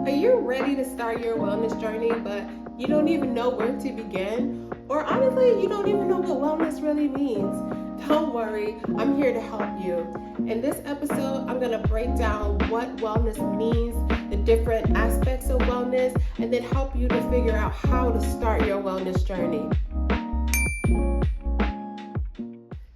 Are you ready to start your wellness journey, but you don't even know where to begin? Or honestly, you don't even know what wellness really means? Don't worry, I'm here to help you. In this episode, I'm going to break down what wellness means, the different aspects of wellness, and then help you to figure out how to start your wellness journey.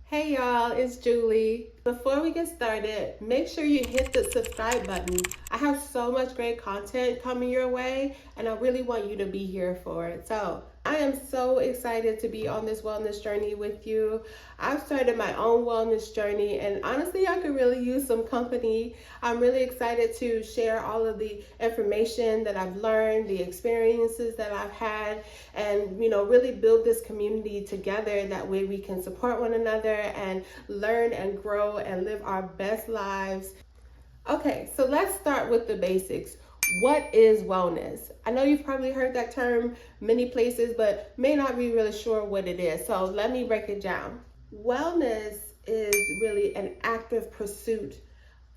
Hey y'all, it's Julie. Before we get started, make sure you hit the subscribe button. I have so much great content coming your way, and I really want you to be here for it. So, I am so excited to be on this wellness journey with you. I've started my own wellness journey, and honestly, I could really use some company. I'm really excited to share all of the information that I've learned, the experiences that I've had, and really build this community together. That way we can support one another and learn and grow and live our best lives. Okay, so let's start with the basics. What is wellness? I know you've probably heard that term many places, but may not be really sure what it is. So let me break it down. Wellness is really an active pursuit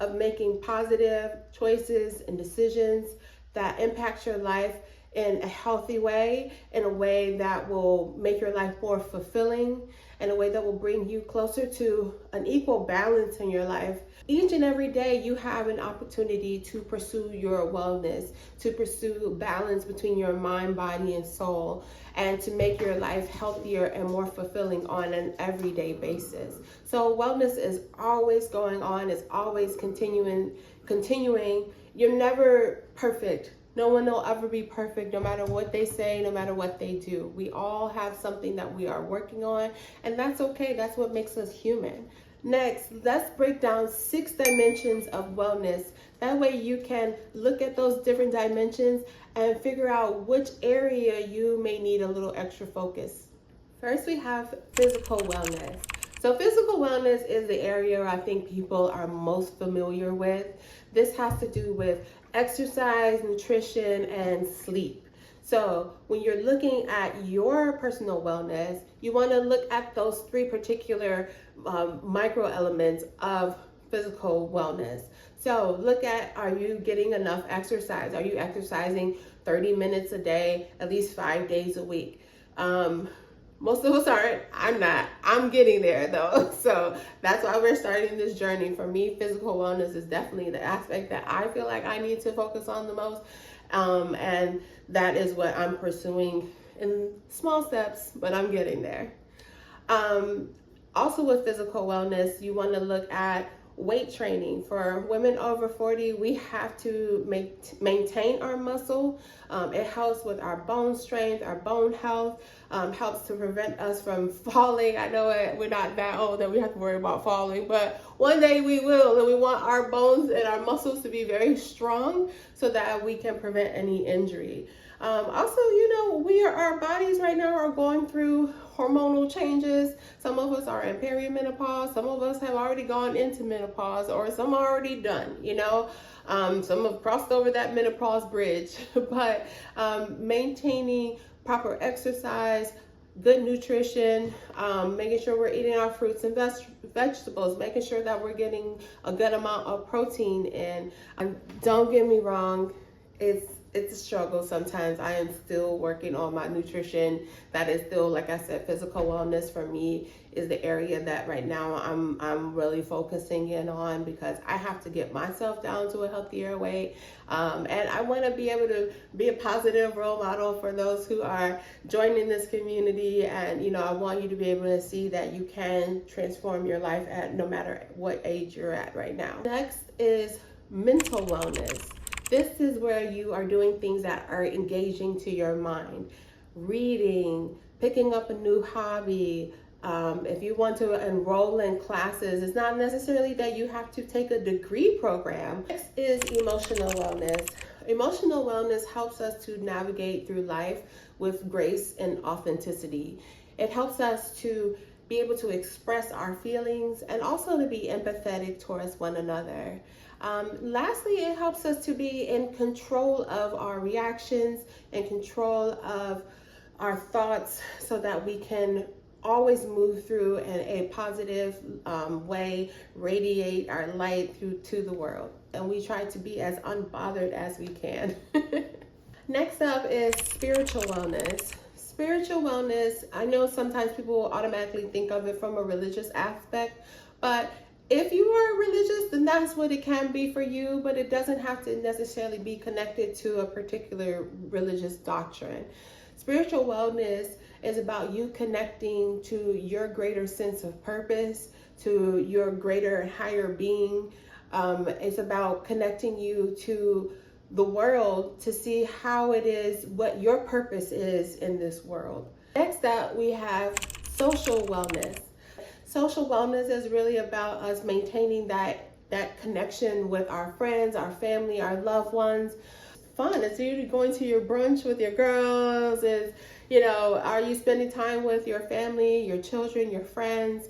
of making positive choices and decisions that impact your life in a healthy way, in a way that will make your life more fulfilling, in a way that will bring you closer to an equal balance in your life. Each and every day, you have an opportunity to pursue your wellness, to pursue balance between your mind, body, and soul, and to make your life healthier and more fulfilling on an everyday basis. So wellness is always going on, it's always continuing. You're never perfect. No one will ever be perfect, no matter what they say, no matter what they do. We all have something that we are working on, and that's okay. That's what makes us human. Next, let's break down 6 dimensions of wellness. That way you can look at those different dimensions and figure out which area you may need a little extra focus. First, we have physical wellness. So physical wellness is the area I think people are most familiar with. This has to do with exercise, nutrition, and sleep. So when you're looking at your personal wellness, you want to look at those 3 particular micro elements of physical wellness. So look at, are you getting enough exercise? Are you exercising 30 minutes a day, at least 5 days a week? Most of us aren't. I'm not. I'm getting there though. So that's why we're starting this journey. For me, physical wellness is definitely the aspect that I feel like I need to focus on the most. And that is what I'm pursuing in small steps, but I'm getting there. Also with physical wellness, you want to look at weight training. For women over 40, we have to maintain our muscle. It helps with our bone strength, our bone health, helps to prevent us from falling. I know we're not that old that we have to worry about falling, but one day we will, and we want our bones and our muscles to be very strong so that we can prevent any injury. Also, our bodies right now are going through hormonal changes. Some of us are in perimenopause. Some of us have already gone into menopause, or some are already done, Some have crossed over that menopause bridge. But maintaining proper exercise, good nutrition, making sure we're eating our fruits and vegetables, making sure that we're getting a good amount of protein in. Don't get me wrong, it's a struggle sometimes. I am still working on my nutrition. That is still, like I said, physical wellness for me is the area that right now I'm really focusing in on, because I have to get myself down to a healthier weight. And I want to be able to be a positive role model for those who are joining this community. And, I want you to be able to see that you can transform your life at no matter what age you're at right now. Next is mental wellness. This is where you are doing things that are engaging to your mind. Reading, picking up a new hobby. If you want to enroll in classes, it's not necessarily that you have to take a degree program. Next is emotional wellness. Emotional wellness helps us to navigate through life with grace and authenticity. It helps us to be able to express our feelings and also to be empathetic towards one another. Lastly, it helps us to be in control of our reactions and control of our thoughts so that we can always move through in a positive way, radiate our light through to the world. And we try to be as unbothered as we can. Next up is spiritual wellness. Spiritual wellness, I know sometimes people automatically think of it from a religious aspect, but if you are religious, then that's what it can be for you, but it doesn't have to necessarily be connected to a particular religious doctrine. Spiritual wellness is about you connecting to your greater sense of purpose, to your greater higher being. It's about connecting you to the world to see how it is, what your purpose is in this world. Next up, we have social wellness. Social wellness is really about us maintaining that connection with our friends, our family, our loved ones. Fun. It's usually going to your brunch with your girls. Is, are you spending time with your family, your children, your friends?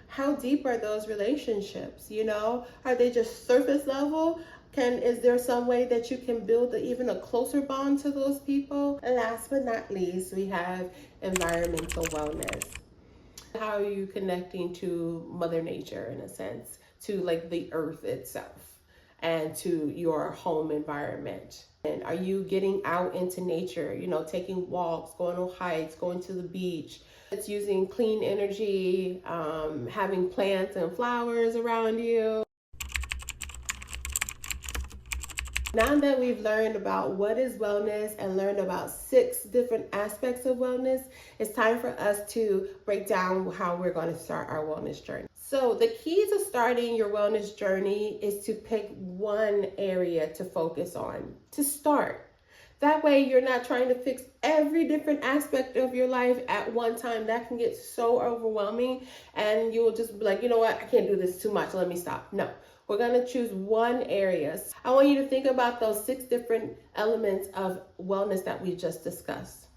How deep are those relationships? Are they just surface level? Is there some way that you can build even a closer bond to those people? And last but not least, we have environmental wellness. How are you connecting to Mother Nature, in a sense, to like the earth itself and to your home environment? And are you getting out into nature, taking walks, going on hikes, going to the beach? It's using clean energy, having plants and flowers around you. Now that we've learned about what is wellness and learned about 6 different aspects of wellness, it's time for us to break down how we're going to start our wellness journey. So the key to starting your wellness journey is to pick one area to focus on, to start. That way you're not trying to fix every different aspect of your life at one time. That can get so overwhelming and you'll just be like, you know what, I can't do this too much, let me stop. No. We're going to choose one area. I want you to think about those 6 different elements of wellness that we just discussed.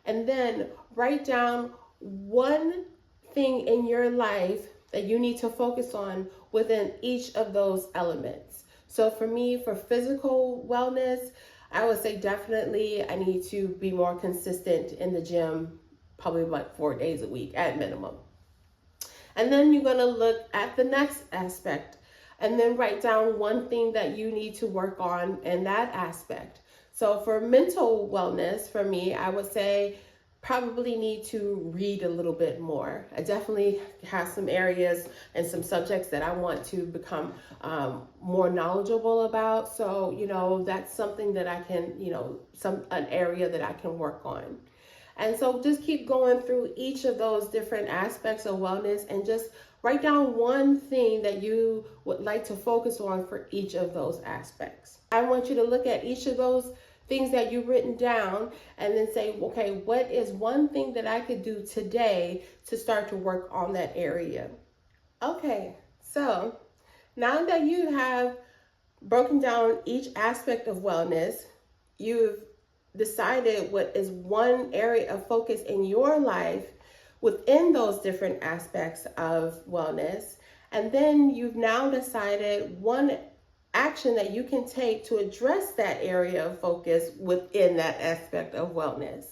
And then write down one thing in your life that you need to focus on within each of those elements. So for me, for physical wellness, I would say definitely I need to be more consistent in the gym, probably like 4 days a week at minimum. And then you're going to look at the next aspect. And then write down one thing that you need to work on in that aspect. So for mental wellness, for me, I would say probably need to read a little bit more. I definitely have some areas and some subjects that I want to become more knowledgeable about. So, that's something that I can, an area that I can work on. And so just keep going through each of those different aspects of wellness and just write down one thing that you would like to focus on for each of those aspects. I want you to look at each of those things that you've written down and then say, okay, what is one thing that I could do today to start to work on that area? Okay, so now that you have broken down each aspect of wellness, you've decided what is one area of focus in your life within those different aspects of wellness. And then you've now decided one action that you can take to address that area of focus within that aspect of wellness.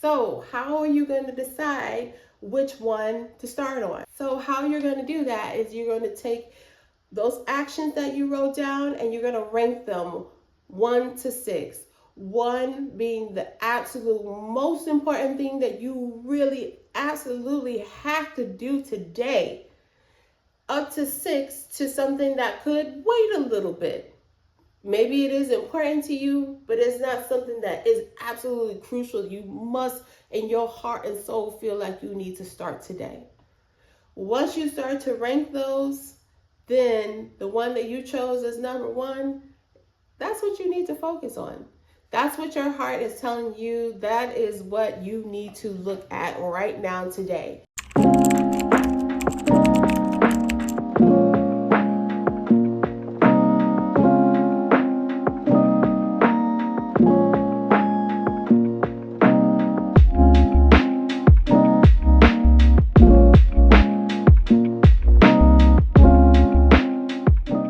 So how are you going to decide which one to start on? So how you're going to do that is you're going to take those actions that you wrote down and you're going to rank them 1 to 6. 1 being the absolute most important thing that you really absolutely have to do today, up to 6 to something that could wait a little bit. Maybe it is important to you, but it's not something that is absolutely crucial. You must, in your heart and soul, feel like you need to start today. Once you start to rank those, then the one that you chose as number 1, that's what you need to focus on. That's what your heart is telling you. That is what you need to look at right now today.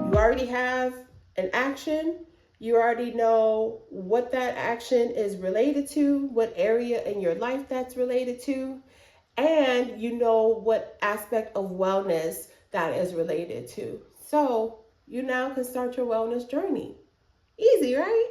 You already have an action. You already know what that action is related to, what area in your life that's related to. and you know what aspect of wellness that is related to. So you now can start your wellness journey. Easy, right?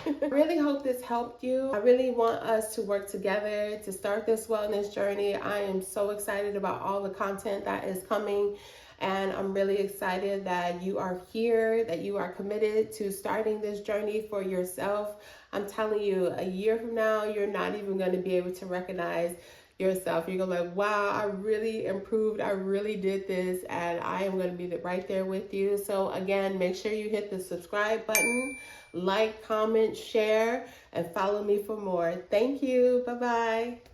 I really hope this helped you. I really want us to work together to start this wellness journey. I am so excited about all the content that is coming. And I'm really excited that you are here, that you are committed to starting this journey for yourself. I'm telling you, a year from now, you're not even going to be able to recognize yourself. You're gonna be like, wow, I really improved. I really did this, and I am gonna be right there with you. So again, make sure you hit the subscribe button, like, comment, share, and follow me for more. Thank you. Bye-bye.